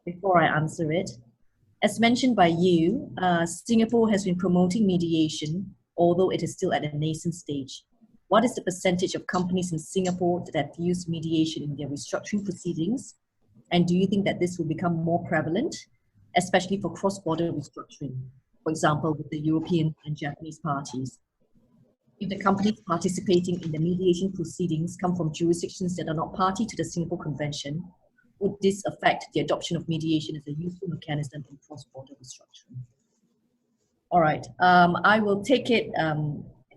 before I answer it. As mentioned by you, Singapore has been promoting mediation, although it is still at a nascent stage. What is the percentage of companies in Singapore that use mediation in their restructuring proceedings? And do you think that this will become more prevalent, especially for cross-border restructuring, for example, with the European and Japanese parties? If the companies participating in the mediation proceedings come from jurisdictions that are not party to the Singapore Convention, would this affect the adoption of mediation as a useful mechanism in cross-border restructuring? All right, I will take it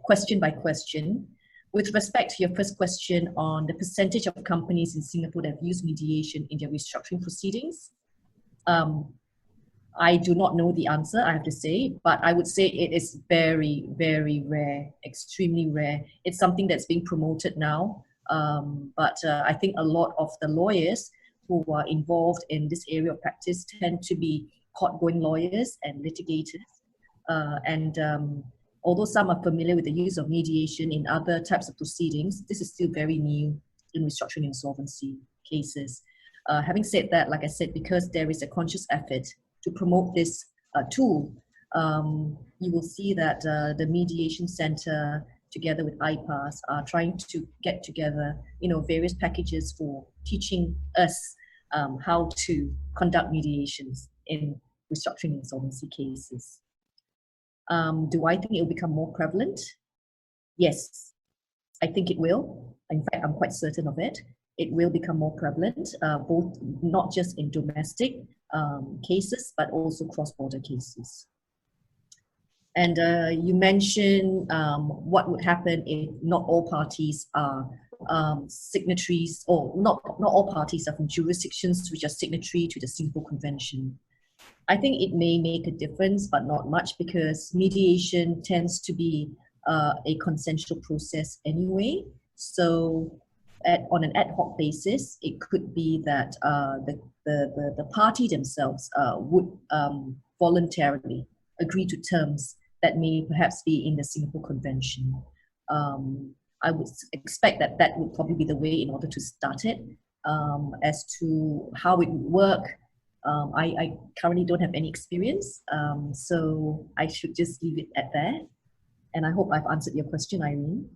question by question. With respect to your first question on the percentage of companies in Singapore that have used mediation in their restructuring proceedings, I do not know the answer, I have to say, but I would say it is very, very rare, extremely rare. It's something that's being promoted now, but I think a lot of the lawyers who are involved in this area of practice tend to be court-going lawyers and litigators. Although some are familiar with the use of mediation in other types of proceedings, this is still very new in restructuring insolvency cases. Having said that, like I said, because there is a conscious effort to promote this tool, you will see that the Mediation Center, together with IPAS, are trying to get together, various packages for teaching us how to conduct mediations in restructuring insolvency cases. Do I think it will become more prevalent? Yes, I think it will. In fact, I'm quite certain of it. It will become more prevalent, both not just in domestic cases, but also cross-border cases. And you mentioned what would happen if not all parties are signatories, or not all parties are from jurisdictions which are signatory to the Singapore Convention. I think it may make a difference, but not much, because mediation tends to be a consensual process anyway. So on an ad hoc basis, it could be that the party themselves would voluntarily agree to terms that may perhaps be in the Singapore Convention. I would expect that that would probably be the way in order to start it. As to how it would work, I currently don't have any experience, so I should just leave it at that. And I hope I've answered your question, Irene.